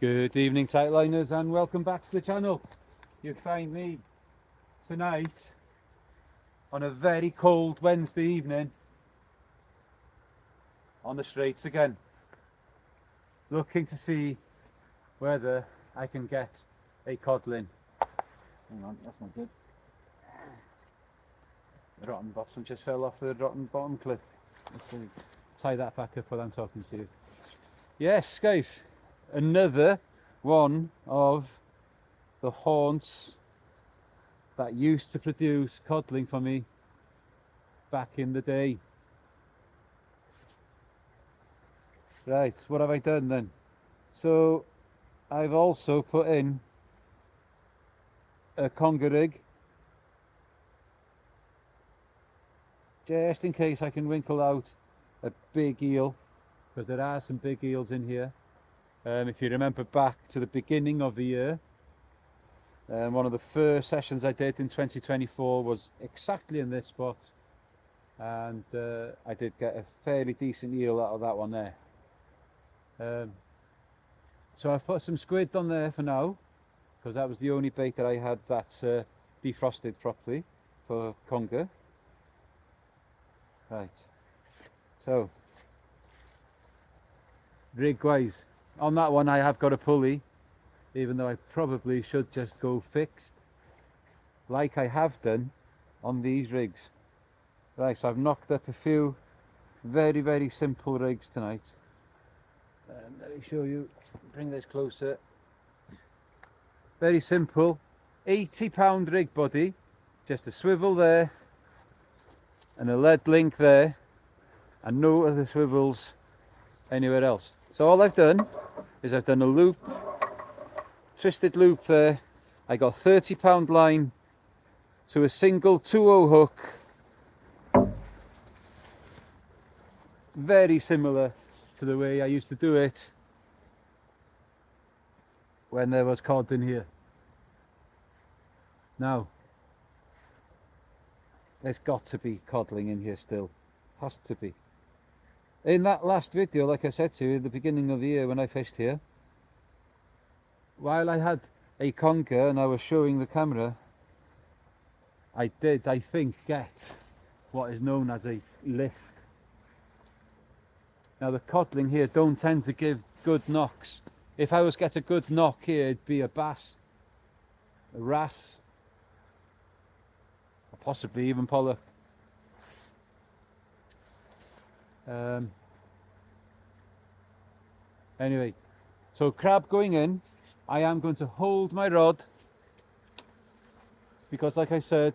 Good evening, Tightliners, and welcome back to the channel. You find me tonight on a very cold Wednesday evening on the Straits again, looking to see whether I can get a codling. Hang on, that's not good. The rotten bottom just fell off the rotten bottom cliff. Let's see. Tie that back up while I'm talking to you. Yes, guys, another one of the haunts that used to produce codling for me back in the day. Right, what have I done then? So I've also put in a conger rig just in case I can winkle out a big eel, because there are some big eels in here. If you remember back to the beginning of the year, one of the first sessions I did in 2024 was exactly in this spot, and I did get a fairly decent eel out of that one there. So I've put some squid on there for now, because that was the only bait that I had that defrosted properly for conger. Right, so rig wise, on that one I have got a pulley, even though I probably should just go fixed like I have done on these rigs. Right, so I've knocked up a few very simple rigs tonight. Let me show you, bring this closer. Very simple, 80-pound rig body, just a swivel there and a lead link there, and no other swivels anywhere else. So all I've done is I've done a loop, twisted loop there. I got 30-pound line to a single 2-0 hook, very similar to the way I used to do it when there was cod in here. Now, there's got to be codling in here still, has to be. In that last video, like I said to you at the beginning of the year when I fished here, while I had a conger and I was showing the camera, I did, I think, get what is known as a lift. Now the codling here don't tend to give good knocks. If I was to get a good knock here, it'd be a bass, a wrasse, or possibly even pollock. Anyway, so crab going in, I am going to hold my rod, because like I said,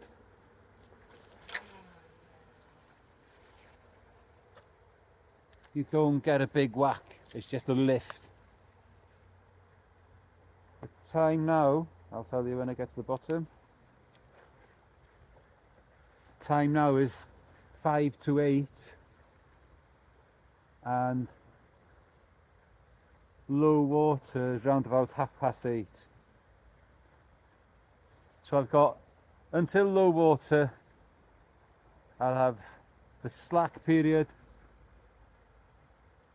you don't get a big whack, it's just a lift. The time now, I'll tell you when I get to the bottom. Time now is 5 to 8, and low water is round about 8:30. So I've got until low water. I'll have the slack period,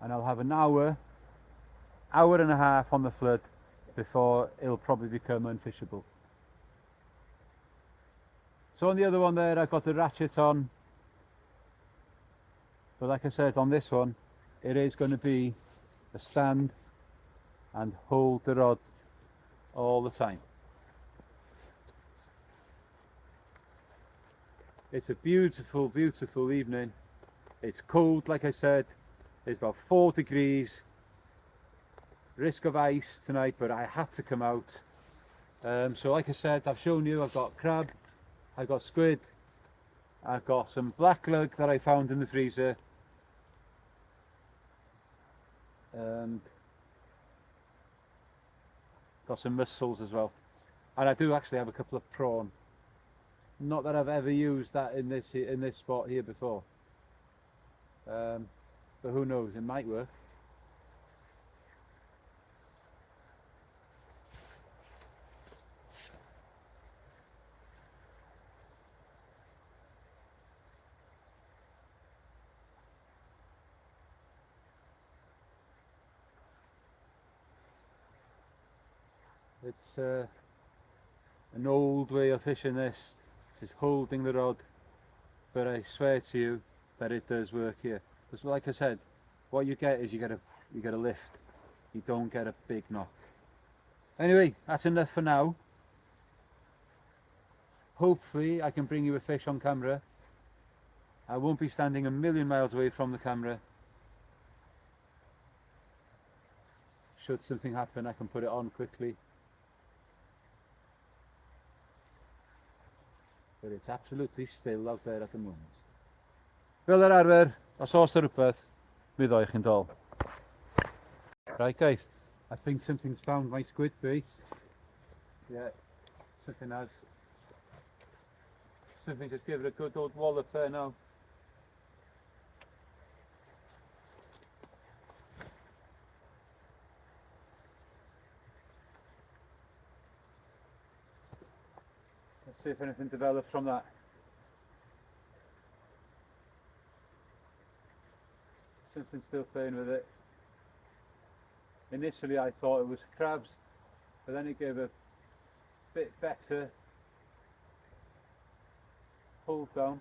and I'll have an hour and a half on the flood before it'll probably become unfishable. So on the other one there, I've got the ratchet on, but like I said, on this one it is going to be a stand and hold the rod all the time. It's a beautiful evening. It's cold, like I said. It's about 4 degrees. Risk of ice tonight, but I had to come out. So like I said, I've shown you, I've got crab, I've got squid, I've got some black lug that I found in the freezer, and got some mussels as well. And I do actually have a couple of prawn. Not that I've ever used that in this spot here before, but who knows, it might work. It's an old way of fishing this, just holding the rod, but I swear to you that it does work here. Because like I said, what you get is you get a lift. You don't get a big knock. Anyway, that's enough for now. Hopefully I can bring you a fish on camera. I won't be standing a million miles away from the camera. Should something happen, I can put it on quickly. But it's absolutely still out there at the moment. Fel yr arfer, os oes y rhywbeth, mi ddoi chi'n dol. Right guys, I think something's found my squid bait. Yeah, something has. Something just gave it a good old wallop there now. Let's see if anything develops from that. Something's still playing with it. Initially I thought it was crabs, but then it gave a bit better hold down.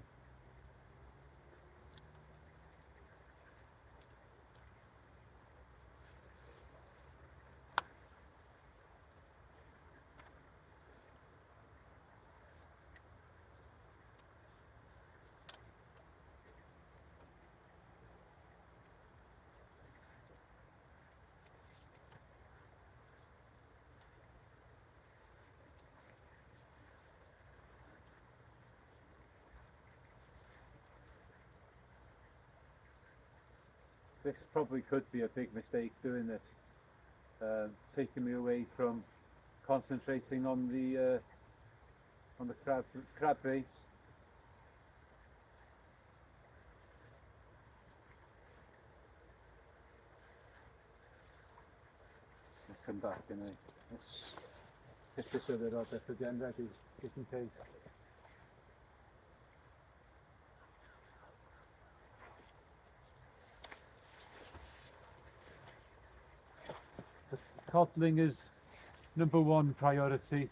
This probably could be a big mistake doing this, taking me away from concentrating on the crab baits. I'll come back anyway. Let's hit this other rod up again, ready, just in case. Codling is #1 priority,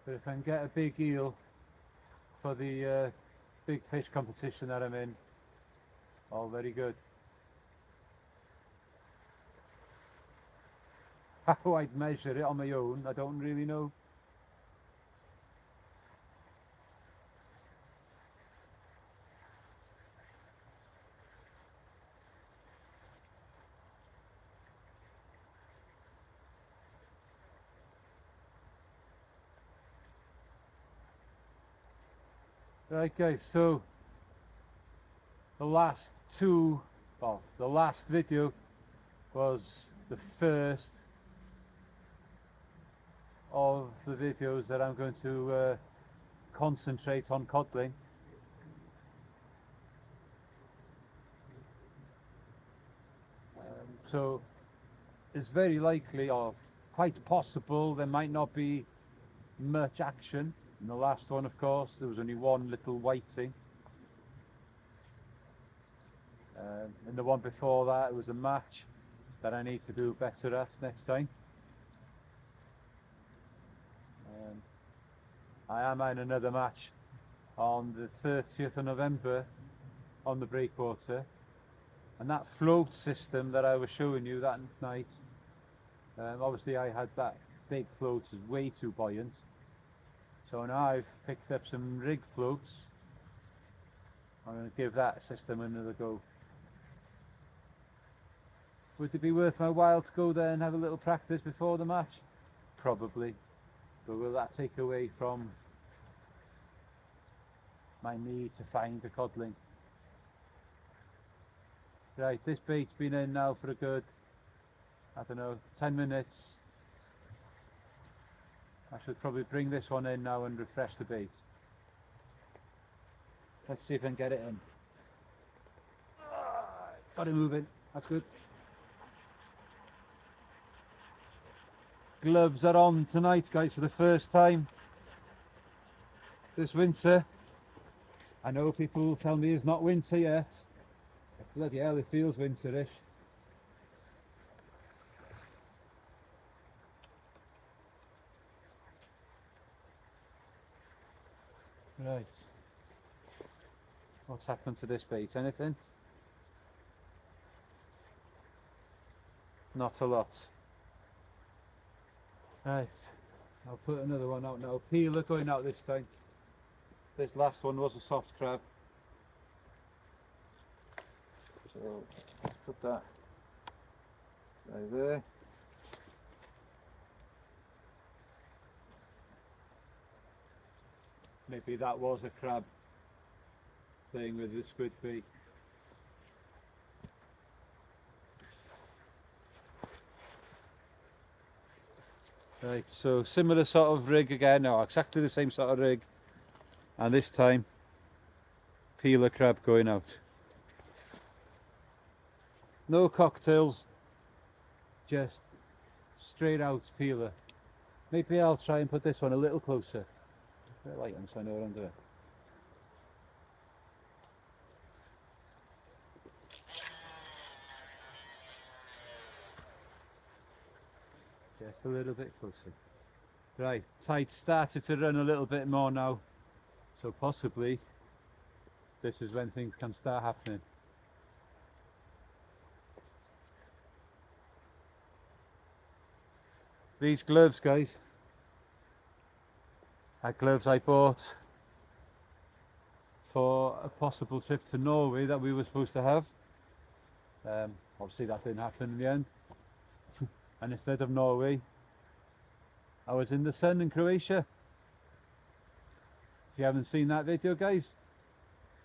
but if I can get a big eel for the big fish competition that I'm in, all very good. How I'd measure it on my own, I don't really know. Right guys, so the last video was the first of the videos that I'm going to concentrate on codling. So it's very likely, or quite possible, there might not be much action. In the last one, of course, there was only one little whiting. In the one before that, it was a match that I need to do better at next time. I am in another match on the 30th of November on the breakwater, and that float system that I was showing you that night, obviously I had that big float, is way too buoyant. So now I've picked up some rig floats. I'm going to give that system another go. Would it be worth my while to go there and have a little practice before the match? Probably. But will that take away from my need to find the codling? Right, this bait's been in now for a good, I don't know, 10 minutes. I should probably bring this one in now and refresh the bait. Let's see if I can get it in. Got it moving, that's good. Gloves are on tonight, guys, for the first time this winter. I know people will tell me it's not winter yet. Bloody hell, it feels winterish. Right. What's happened to this bait? Anything? Not a lot. Right. I'll put another one out now. Peeler going out this time. This last one was a soft crab. So put that right there. Maybe that was a crab playing with the squid bait. Right, so similar sort of rig again, no, exactly the same sort of rig, and this time peeler crab going out. No cocktails, just straight out peeler. Maybe I'll try and put this one a little closer. A bit light on so I know what I'm doing. Just a little bit closer. Right, tide started to run a little bit more now, so possibly this is when things can start happening. These gloves, guys, are gloves I bought for a possible trip to Norway that we were supposed to have. Obviously that didn't happen in the end. And instead of Norway, I was in the sun in Croatia. If you haven't seen that video, guys,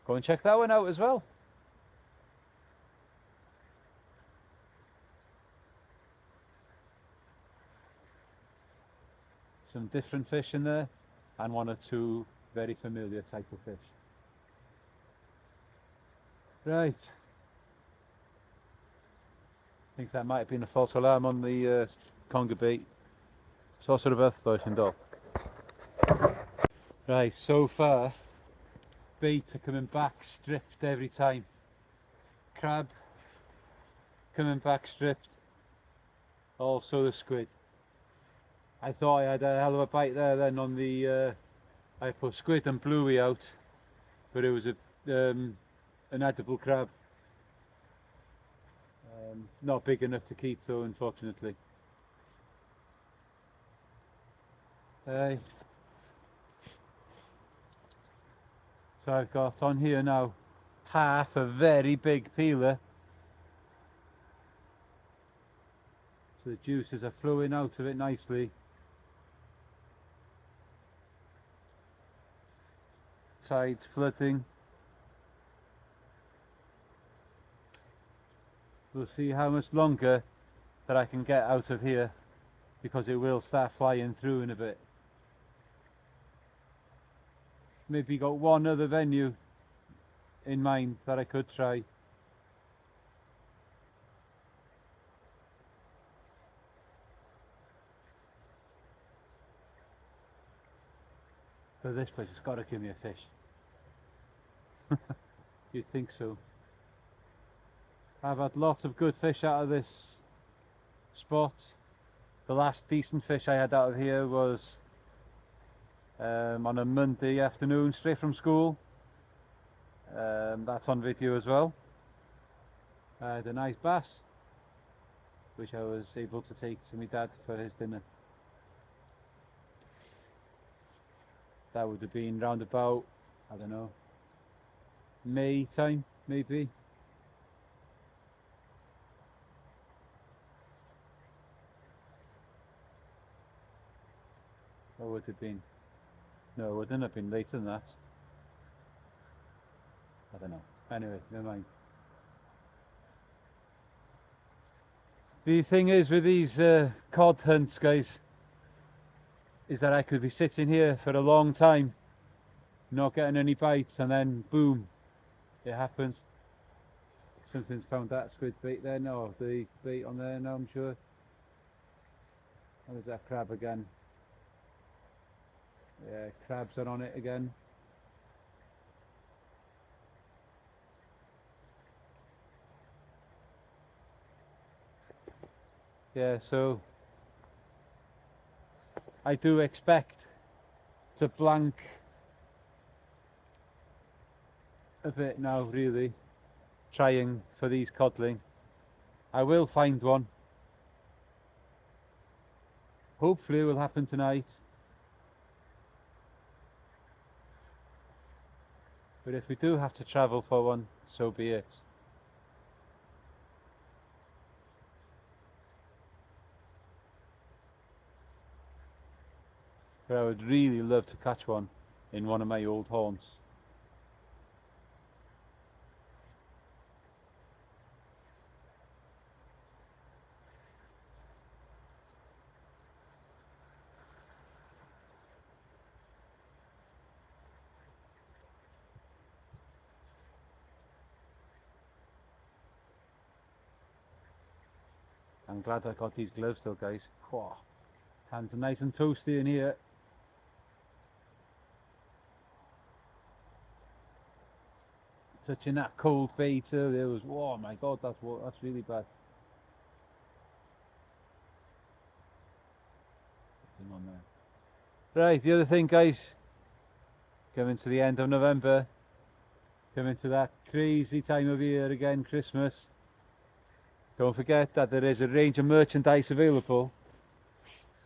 go and check that one out as well. Some different fish in there, and one or two very familiar type of fish. Right. I think that might have been a false alarm on the conger bait. Så ser det bättre ut ändå. Right, so far baits are coming back stripped every time. Crab coming back stripped. Also the squid. I thought I had a hell of a bite there then on the I put squid and bluey out, but it was an edible crab. Not big enough to keep though, unfortunately. So I've got on here now half a very big peeler. So the juices are flowing out of it nicely. Tide's flooding. We'll see how much longer that I can get out of here, because it will start flying through in a bit. Maybe got one other venue in mind that I could try. But this place has got to give me a fish. You'd think so. I've had lots of good fish out of this spot. The last decent fish I had out of here was on a Monday afternoon straight from school. That's on video as well. I had a nice bass, which I was able to take to my dad for his dinner. That would have been round about, I don't know, May time maybe. Or would it have been? No, it wouldn't have been later than that. I don't know. Anyway, never mind. The thing is with these cod hunts, guys, is that I could be sitting here for a long time, not getting any bites, and then boom, it happens. Something's found that squid bait there. No, the bait on there now, I'm sure. There's that crab again. Yeah, crabs are on it again. Yeah, so I do expect to blank a bit now, really, trying for these codling. I will find one. Hopefully it will happen tonight. But if we do have to travel for one, so be it. But I would really love to catch one in one of my old haunts. I'm glad I got these gloves though, guys. Whoa. Hands are nice and toasty in here. Touching that cold bait earlier was, oh my god, that's really bad. On there. Right, the other thing, guys, coming to the end of November, coming to that crazy time of year again, Christmas. Don't forget that there is a range of merchandise available.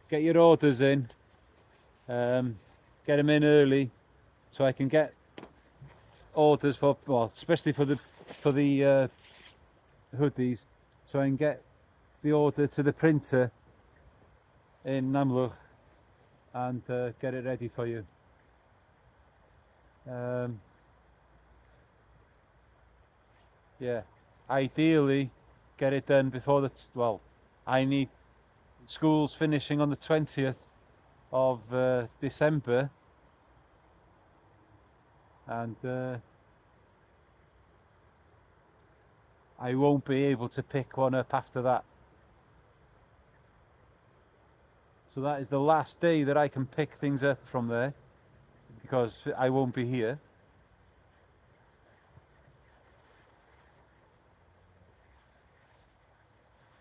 Get your orders in, get them in early, so I can get orders for, well, especially for the hoodies, so I can get the order to the printer in Namloch and get it ready for you. Yeah, ideally get it done before the, well, I need school's finishing on the 20th of December, and I won't be able to pick one up after that. So that is the last day that I can pick things up from there, because I won't be here.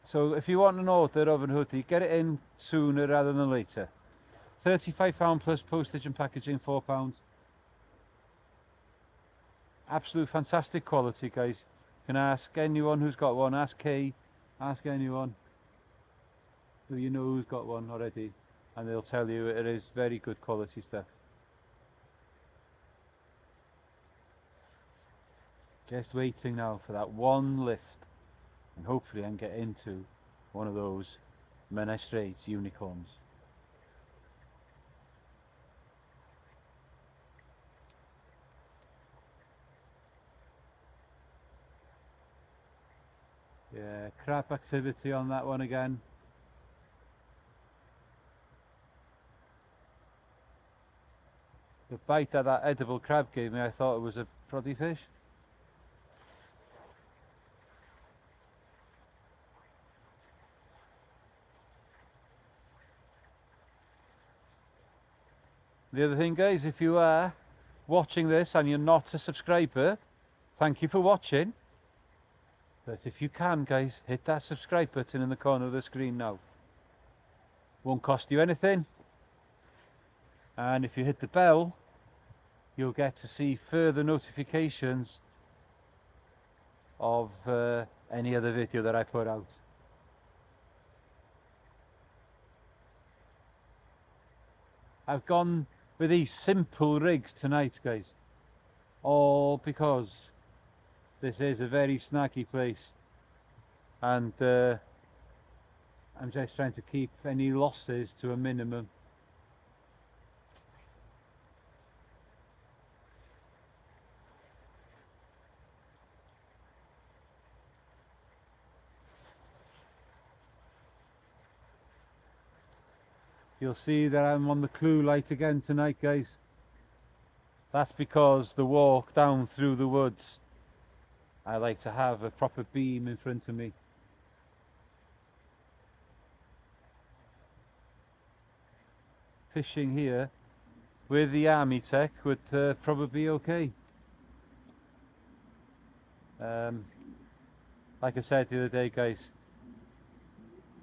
So if you want an order of a hoodie, get it in sooner rather than later. £35 plus postage and packaging, £4. Absolute fantastic quality, guys. You can ask anyone who's got one, ask Kay, ask anyone who you know who's got one already, and they'll tell you it is very good quality stuff. Just waiting now for that one lift, and hopefully I can get into one of those Menai Straits unicorns. Yeah, crap activity on that one again. The bite that edible crab gave me, I thought it was a proddy fish. The other thing, guys, if you are watching this and you're not a subscriber, thank you for watching. But if you can, guys, hit that subscribe button in the corner of the screen now. Won't cost you anything. And if you hit the bell, you'll get to see further notifications of any other video that I put out. I've gone with these simple rigs tonight, guys, all because this is a very snaggy place, and I'm just trying to keep any losses to a minimum. You'll see that I'm on the clue light again tonight, guys. That's because the walk down through the woods, I like to have a proper beam in front of me. Fishing here with the army tech would probably be okay. Like I said the other day, guys,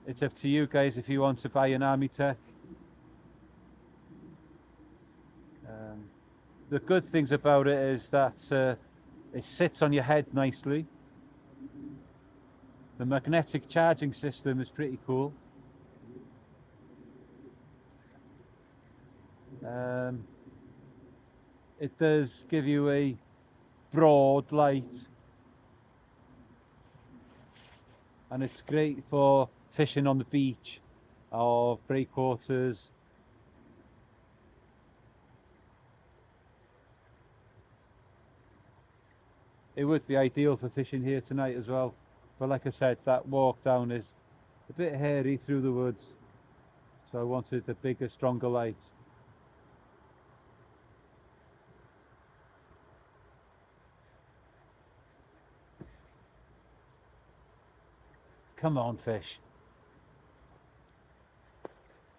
it's up to you guys if you want to buy an army tech. The good things about it is that It sits on your head nicely. The magnetic charging system is pretty cool. It does give you a broad light, and it's great for fishing on the beach or breakwaters. It would be ideal for fishing here tonight as well, but like I said, that walk down is a bit hairy through the woods, so I wanted a bigger, stronger light. Come on, fish.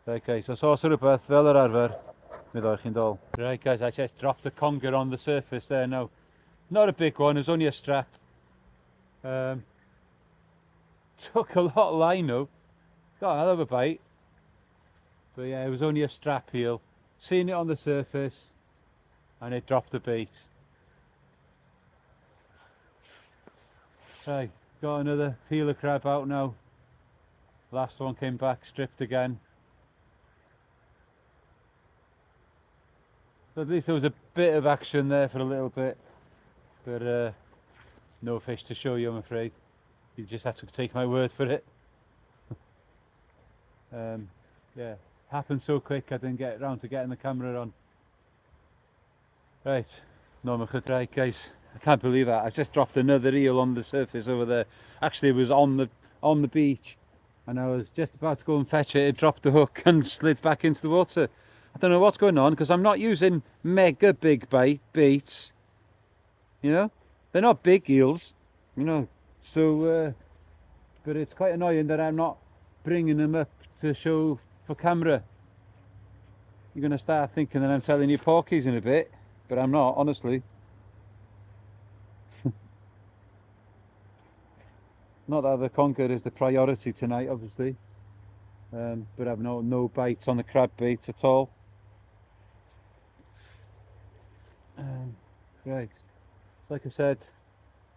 Right guys, os oes rhywbeth fel yr arfer, mi ddoi chi'n dol. Right guys, I just dropped a conger on the surface there now. Not a big one, it was only a strap. Took a lot of line though. Got a hell of a bite. But yeah, it was only a strap heel. Seen it on the surface and it dropped the bait. Right, got another peeler crab out now. Last one came back, stripped again. So at least there was a bit of action there for a little bit. But no fish to show you, I'm afraid. You just have to take my word for it. Yeah, happened so quick I didn't get around to getting the camera on. Right, right guys, I can't believe that. I just dropped another eel on the surface over there. Actually, it was on the beach, and I was just about to go and fetch it. It dropped the hook and slid back into the water. I don't know what's going on because I'm not using mega big baits. You know, they're not big eels. You know, so but it's quite annoying that I'm not bringing them up to show for camera. You're going to start thinking that I'm telling you porkies in a bit, but I'm not, honestly. Not that the conger is the priority tonight, obviously, but I've no bites on the crab bait at all. Right, so like I said,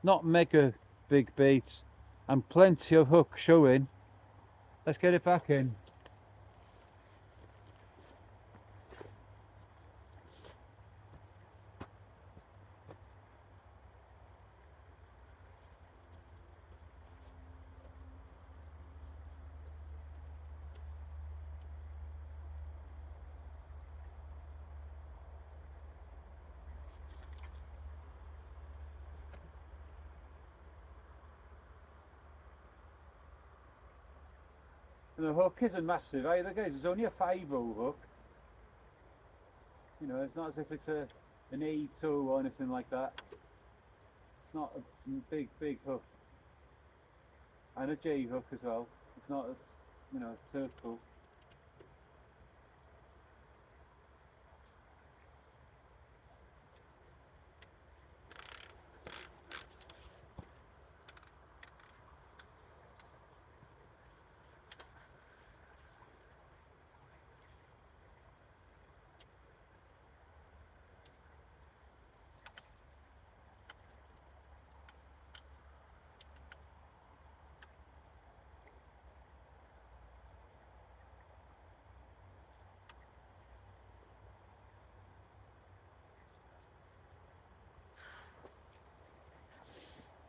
not mega big baits and plenty of hook showing. Let's get it back in. The hook isn't massive either, guys. It's only a 5/0 hook. You know, it's not as if it's an A2 or anything like that. It's not a big hook. And a J hook as well. It's not a, you know, a circle.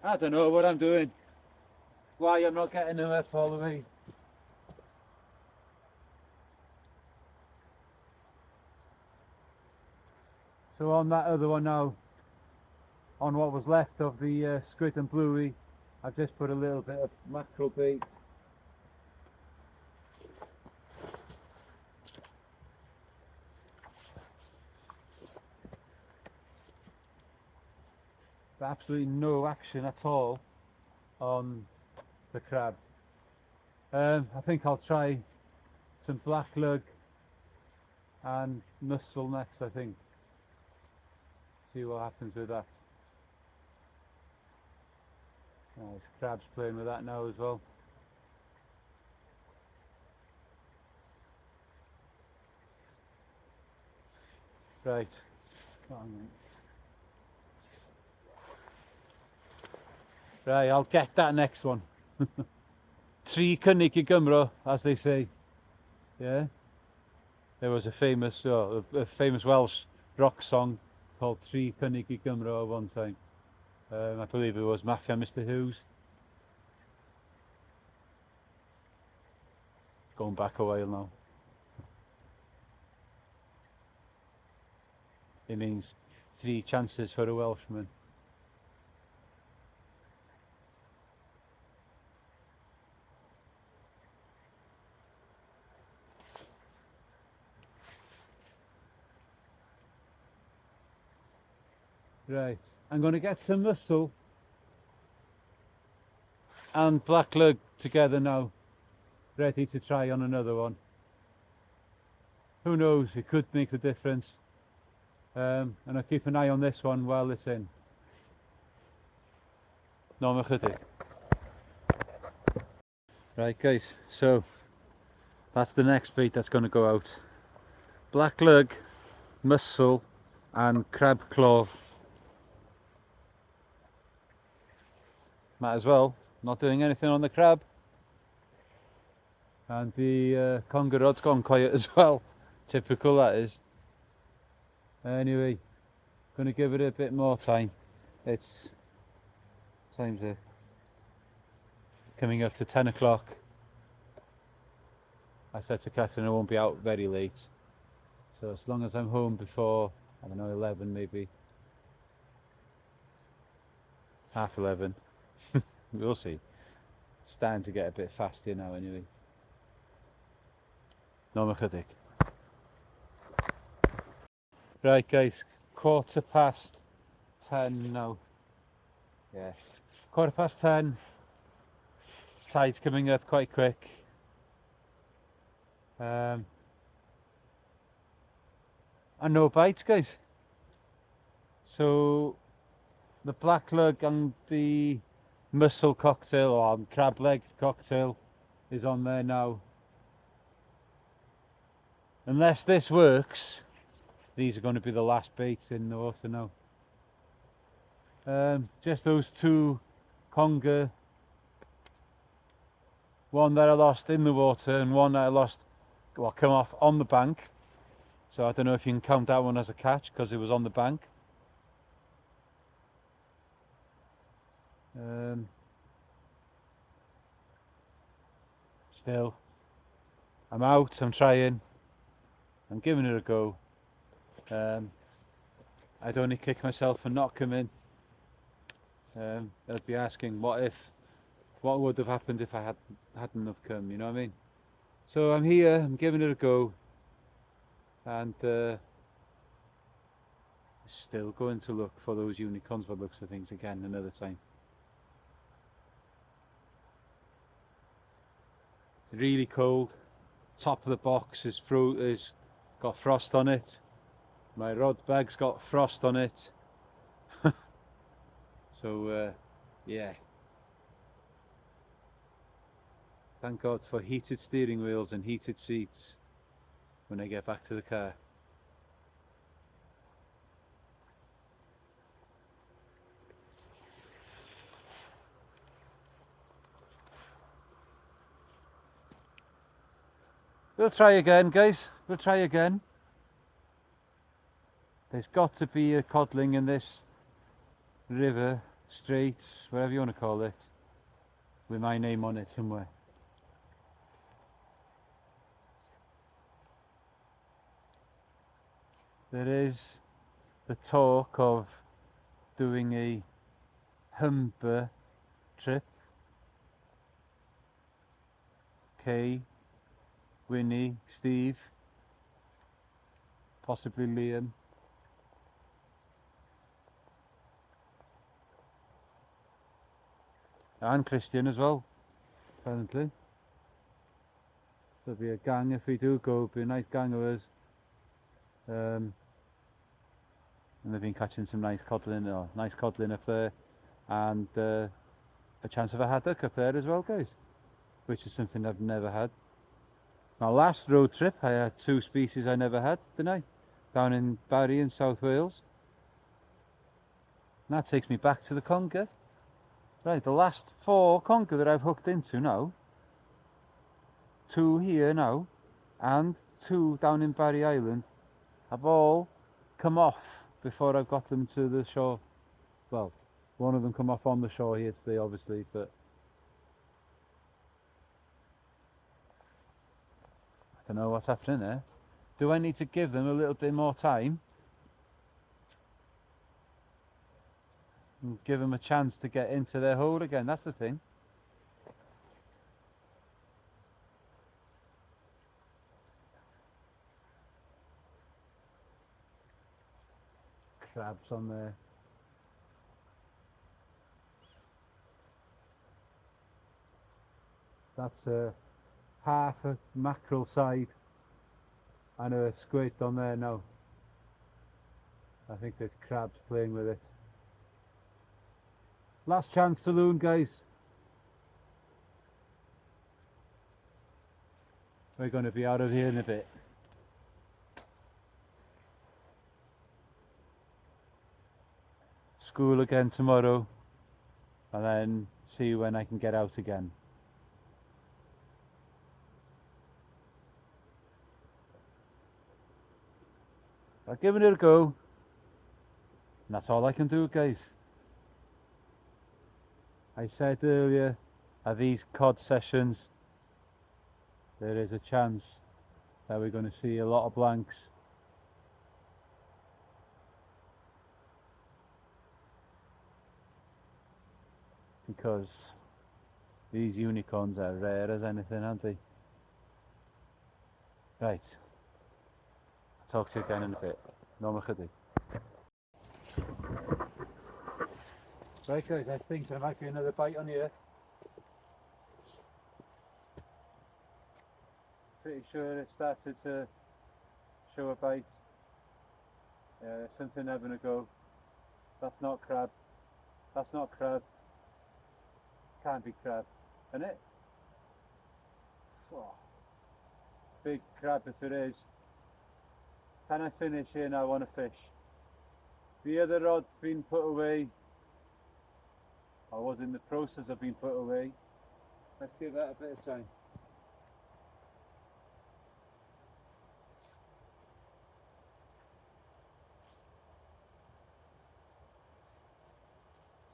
I don't know what I'm doing. Why I'm not getting them up all the way. So on that other one now, on what was left of the squid and bluey, I've just put a little bit of mackerel bait. But absolutely no action at all on the crab. I think I'll try some black lug and mussel next, I think. See what happens with that. Oh, there's crabs playing with that now as well. Right. Right, I'll get that next one. Tri Cynnig I Gymro, as they say. Yeah. There was a famous Welsh rock song called Tri Cynnig I Gymro at one time. I believe it was Mafia Mr. Hughes. Going back a while now. It means 3 chances for a Welshman. Right, I'm going to get some mussel and black lug together now, ready to try on another one. Who knows, it could make the difference. And I'll keep an eye on this one while it's in. No, I'm chydig. Right guys, so that's the next bait that's going to go out. Black lug, mussel and crab claw. Might as well, not doing anything on the crab. And the conger rod's gone quiet as well. Typical that is. Anyway, going to give it a bit more time. It's time's coming up to 10 o'clock. I said to Catherine I won't be out very late. So as long as I'm home before, I don't know, 11 maybe. 11:30. We'll see. It's starting to get a bit faster now anyway. No chydig. Right guys, 10:15 now. Yeah, 10:15. Tide's coming up quite quick. And no bites guys. So the black lug and the mussel cocktail or crab leg cocktail is on there now. Unless this works, these are going to be the last baits in the water now. Just those 2 conger, one that I lost in the water and one that I lost, well, come off on the bank. So I don't know if you can count that one as a catch because it was on the bank. Still, I'm out, I'm trying, I'm giving it a go. I'd only kick myself for not coming. I'd be asking what would have happened if I hadn't have come, you know what I mean? So I'm here, I'm giving it a go, and still going to look for those unicorns by the looks of things again another time. It's really cold. Top of the box is got frost on it. My rod bag's got frost on it. So yeah. Thank God for heated steering wheels and heated seats when I get back to the car. We'll try again guys, we'll try again. There's got to be a codling in this river, Straits, whatever you want to call it, with my name on it somewhere. There is the talk of doing a humber trip. Kay, Winnie, Steve, possibly Liam. And Christian as well, apparently. There'll be a gang if we do go, be a nice gang of us. And they've been catching some nice codling up there, and a chance of a haddock up there as well guys, which is something I've never had. My last road trip I had 2 species I never had, didn't I? Down in Barry in South Wales. And that takes me back to the conger. Right, the last 4 conker that I've hooked into now, 2 here now, and 2 down in Barry Island, have all come off before I've got them to the shore. Well, one of them come off on the shore here today, obviously, but I don't know what's happening there. Do I need to give them a little bit more time? And give them a chance to get into their hole again, that's the thing. Crabs on there. That's a half a mackerel side and a squid on there now. I think there's crabs playing with it. Last chance saloon, guys. We're going to be out of here in a bit. School again tomorrow, and then see when I can get out again. I've given it a go, and that's all I can do, guys. I said earlier, at these cod sessions, there is a chance that we're going to see a lot of blanks. Because these unicorns are rare as anything, aren't they? Right. I'll talk to you again in a bit. No chydig. Right guys, I think there might be another bite on here. Pretty sure it started to show a bite. Yeah, there's something having a go. That's not crab. That's not crab. Can't be crab, isn't it? Oh, big crab if it is. Can I finish here now on a fish? The other rod's been put away. I was in the process of being put away. Let's give that a bit of time.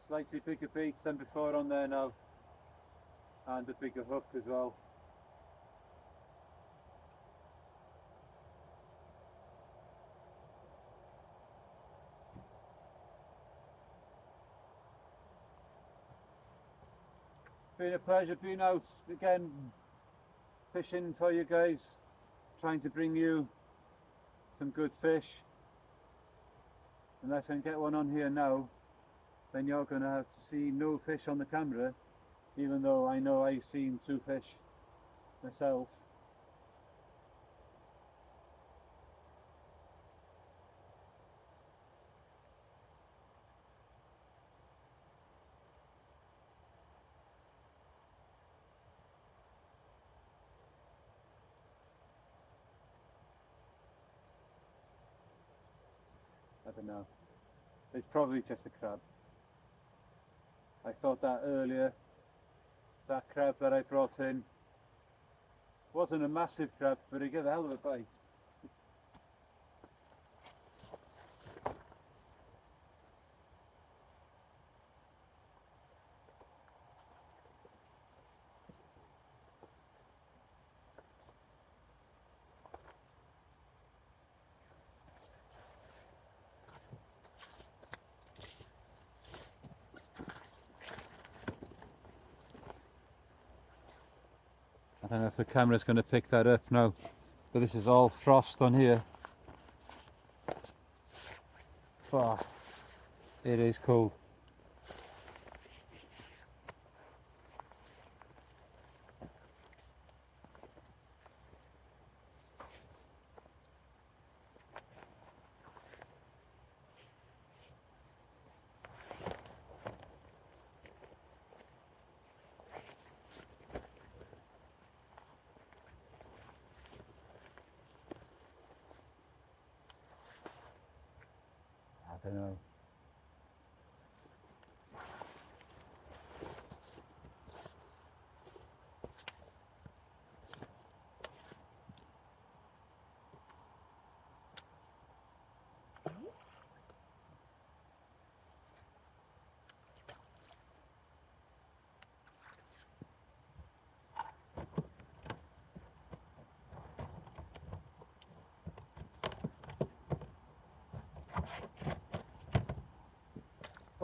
Slightly bigger baits than before on there now, and a bigger hook as well. Been a pleasure being out again, fishing for you guys, trying to bring you some good fish. Unless I can get one on here now, then you're going to have to see no fish on the camera, even though I know I've seen 2 fish myself. I don't know. It's probably just a crab. I thought that earlier. That crab that I brought in wasn't a massive crab, but it gave a hell of a bite. I don't know if the camera's going to pick that up now, but this is all frost on here. Oh, it is cold. I don't know.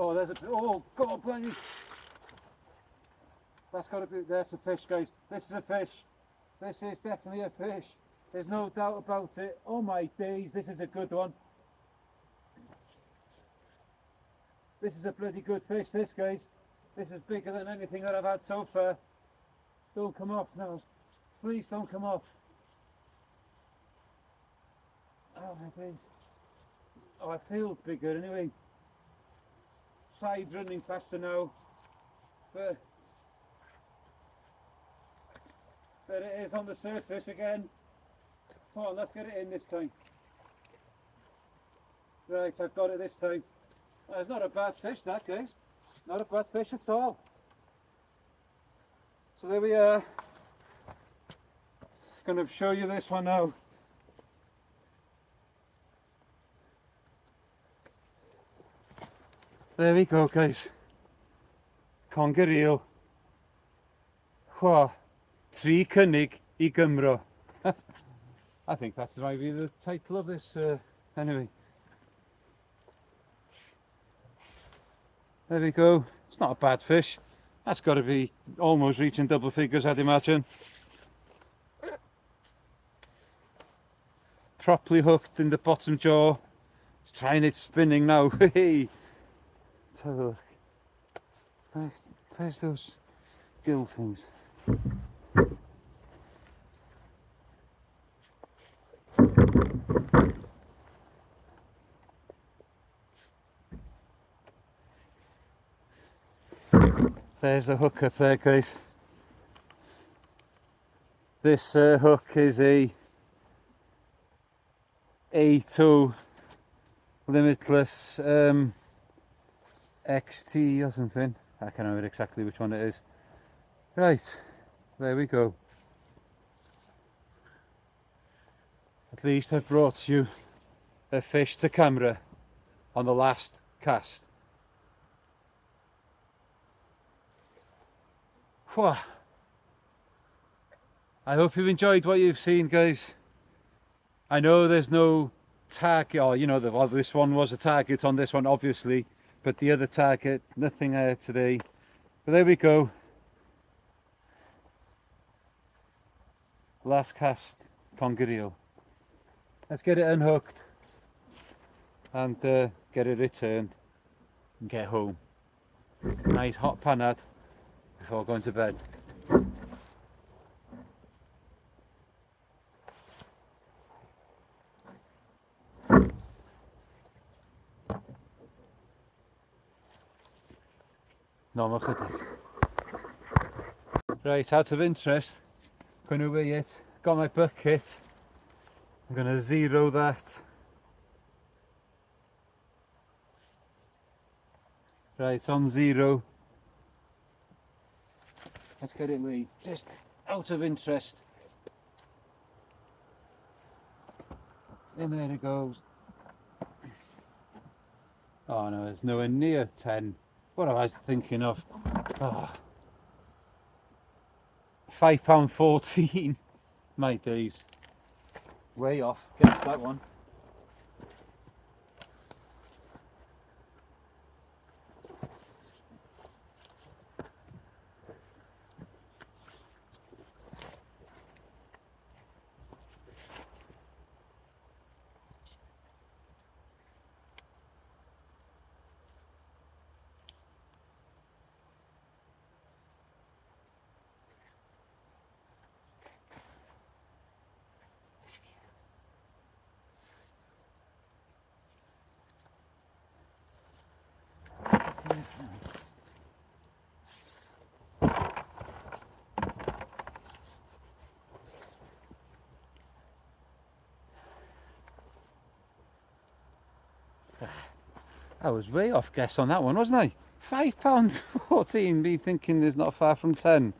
Oh, there's a, oh, God, bloody. That's got to be, there's a fish, guys. This is a fish. This is definitely a fish. There's no doubt about it. Oh my days, this is a good one. This is a bloody good fish, this, guys. This is bigger than anything that I've had so far. Don't come off now. Please don't come off. Oh my days. Oh, I feel bigger anyway. Side running faster now. But there it is on the surface again. Come on, let's get it in this time. Right, I've got it this time. It's not a bad fish, that, guys. Not a bad fish at all. So there we are. Going to show you this one now. There we go, guys. Conger eel. Wow. 3 Cynnig I Gymro. I think that's might be the title of this anyway. There we go. It's not a bad fish. That's got to be almost reaching double figures, I'd imagine. Properly hooked in the bottom jaw. It's trying its spinning now. Hey, let's have a look. Where's those gill things? There's the hook up there, guys. This hook is a A2 limitless XT or something. I can't remember exactly which one it is. Right, there we go. At least I've brought you a fish to camera on the last cast. Whew. I hope you've enjoyed what you've seen, guys. I know there's no target, or you know, well, this one was a target on this one obviously, but the other target, nothing today. But there we go. Last cast conger eel. Let's get it unhooked and get it returned and get home. Nice hot panad before going to bed. Normal chydig. Right, out of interest, going to weigh it. Got my bucket. I'm going to zero that. Right, on zero. Let's get it weighed. Just out of interest. And there it goes. Oh no, it's nowhere near 10. What I was thinking of. Oh. £5.14. My days. Way off. Guess that one. I was way off guess on that one, wasn't I? £5.14, me thinking there's not far from 10.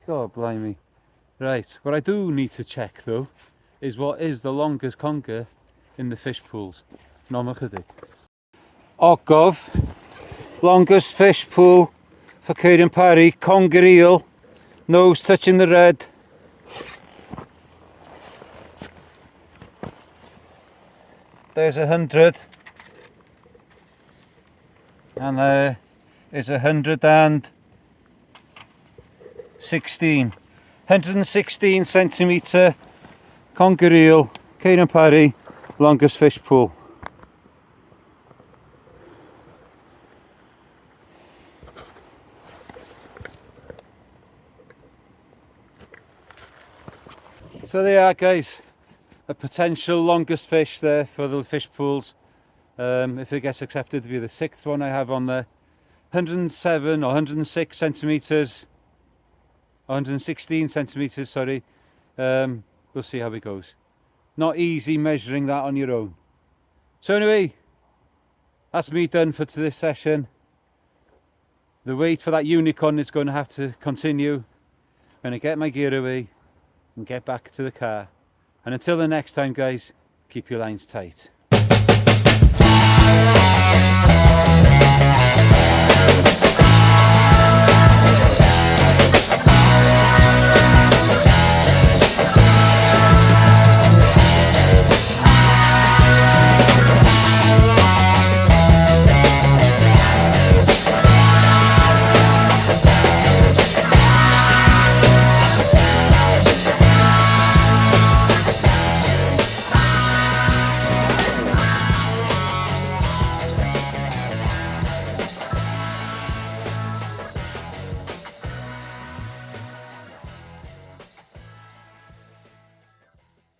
God blimey. Right, what I do need to check though is what is the longest conger in the fish pools. Normal chydig. Ogof, longest fish pool for Ceirion Parry, conger eel, nose touching the red. There's 100. And there is 116 centimetre conger eel, Cane and Parry, longest fish pool. So there you are, guys, a potential longest fish there for the fish pools. If it gets accepted to be the 6th one I have on there. 107 or 106 centimetres, 116 centimetres, sorry. We'll see how it goes. Not easy measuring that on your own. So anyway, that's me done for this session. The wait for that unicorn is going to have to continue. I'm going to get my gear away and get back to the car. And until the next time, guys, keep your lines tight.